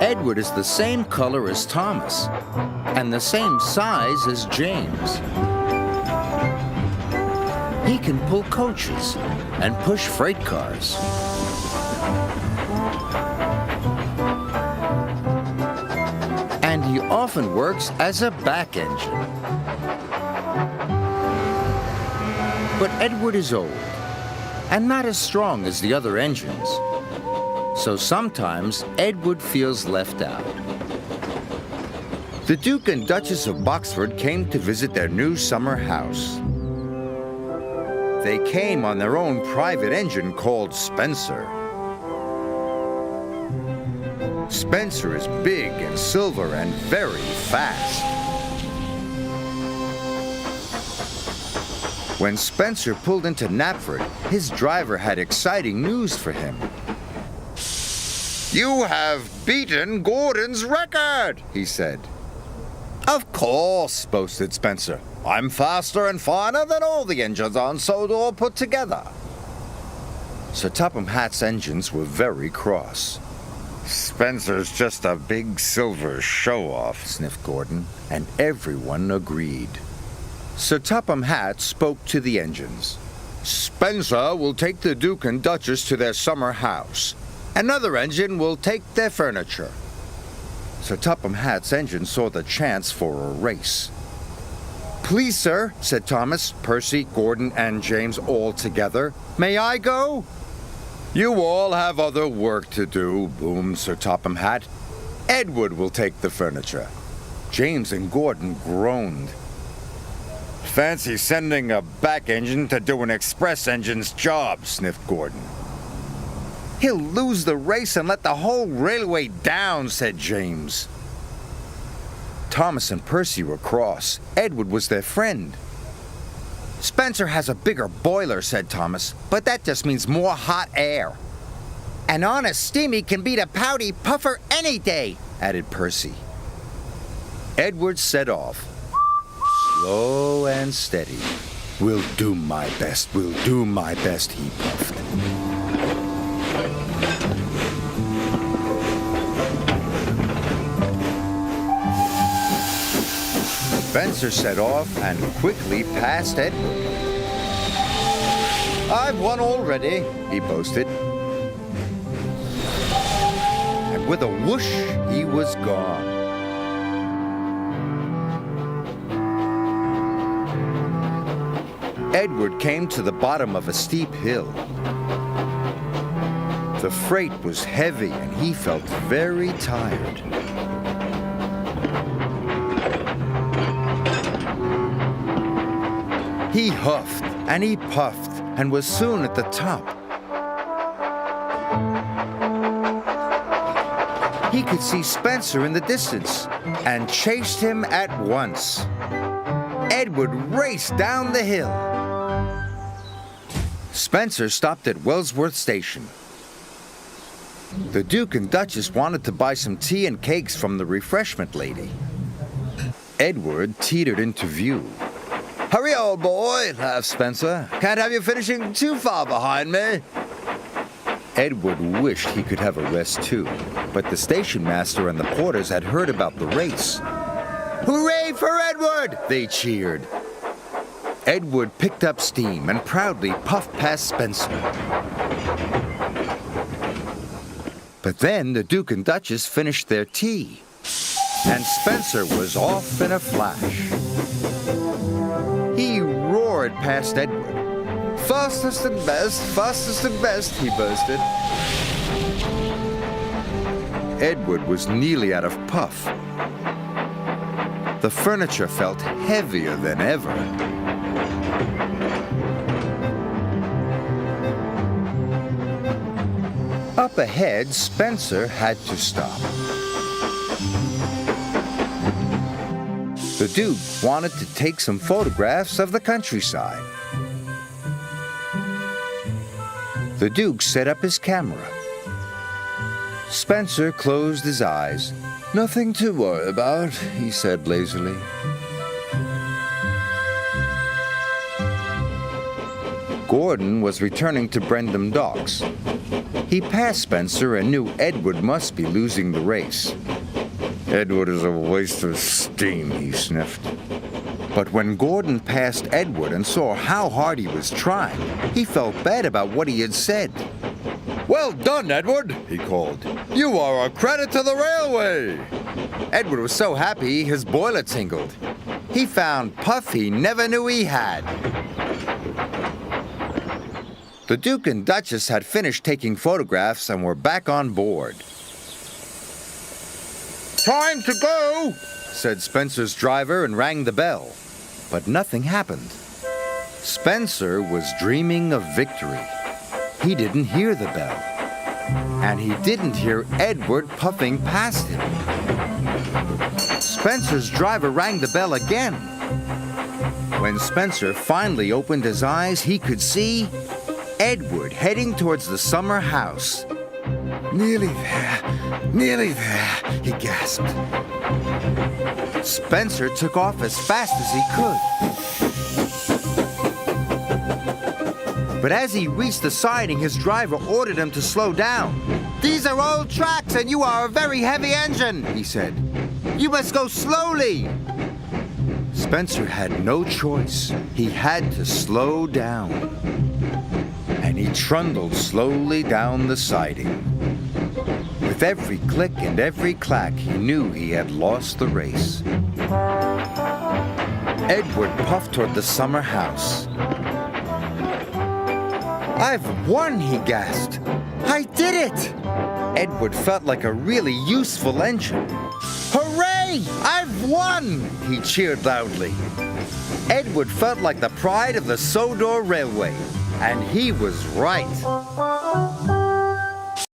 Edward is the same color as Thomas and the same size as James. He can pull coaches and push freight cars. And he often works as a back engine. But Edward is old and not as strong as the other engines. So sometimes Edward feels left out. The Duke and Duchess of Boxford came to visit their new summer house. They came on their own private engine called Spencer. Spencer is big and silver and very fast. When Spencer pulled into Knapford, his driver had exciting news for him. "You have beaten Gordon's record," he said. "Of course," boasted Spencer. "I'm faster and finer than all the engines on Sodor put together." Sir Topham Hatt's engines were very cross. "Spencer's just a big silver show-off," sniffed Gordon, and everyone agreed. Sir Topham Hatt spoke to the engines. "Spencer will take the Duke and Duchess to their summer house. Another engine will take their furniture." Sir Topham Hatt's engine saw the chance for a race. "Please, sir," said Thomas, Percy, Gordon, and James all together. "May I go?" "You all have other work to do," boomed Sir Topham Hatt. "Edward will take the furniture." James and Gordon groaned. "Fancy sending a back engine to do an express engine's job," sniffed Gordon. "He'll lose the race and let the whole railway down," said James. Thomas and Percy were cross. Edward was their friend. "Spencer has a bigger boiler," said Thomas, "but that just means more hot air." "An honest steamy can beat a pouty puffer any day," added Percy. Edward set off, slow and steady. "We'll do my best, we'll do my best," he puffed. Spencer set off and quickly passed Edward. "I've won already," he boasted. And with a whoosh, he was gone. Edward came to the bottom of a steep hill. The freight was heavy and he felt very tired. He huffed and he puffed and was soon at the top. He could see Spencer in the distance and chased him at once. Edward raced down the hill. Spencer stopped at Wellsworth Station. The Duke and Duchess wanted to buy some tea and cakes from the refreshment lady. Edward teetered into view. "Hurry, old boy," laughed Spencer. "Can't have you finishing too far behind me." Edward wished he could have a rest too, but the station master and the porters had heard about the race. "Hooray for Edward!" they cheered. Edward picked up steam and proudly puffed past Spencer. But then the Duke and Duchess finished their tea, and Spencer was off in a flash. He roared past Edward. Fastest and best, he boasted. Edward was nearly out of puff. The furniture felt heavier than ever. Up ahead, Spencer had to stop. The Duke wanted to take some photographs of the countryside. The Duke set up his camera. Spencer closed his eyes. "Nothing to worry about," he said lazily. Gordon was returning to Brendam Docks. He passed Spencer and knew Edward must be losing the race. "Edward is a waste of steam," he sniffed. But when Gordon passed Edward and saw how hard he was trying, he felt bad about what he had said. "Well done, Edward," he called. "You are a credit to the railway." Edward was so happy his boiler tingled. He found puff he never knew he had. The Duke and Duchess had finished taking photographs and were back on board. "Time to go," said Spencer's driver and rang the bell. But nothing happened. Spencer was dreaming of victory. He didn't hear the bell. And he didn't hear Edward puffing past him. Spencer's driver rang the bell again. When Spencer finally opened his eyes, he could see Edward heading towards the summer house. Nearly there, he gasped. Spencer took off as fast as he could. But as he reached the siding, his driver ordered him to slow down. "These are old tracks and you are a very heavy engine," he said. "You must go slowly." Spencer had no choice. He had to slow down. And he trundled slowly down the siding. With every click and every clack, he knew he had lost the race. Edward puffed toward the summer house. "I've won," he gasped. "I did it!" Edward felt like a really useful engine. "Hooray! I've won!" he cheered loudly. Edward felt like the pride of the Sodor Railway, and he was right.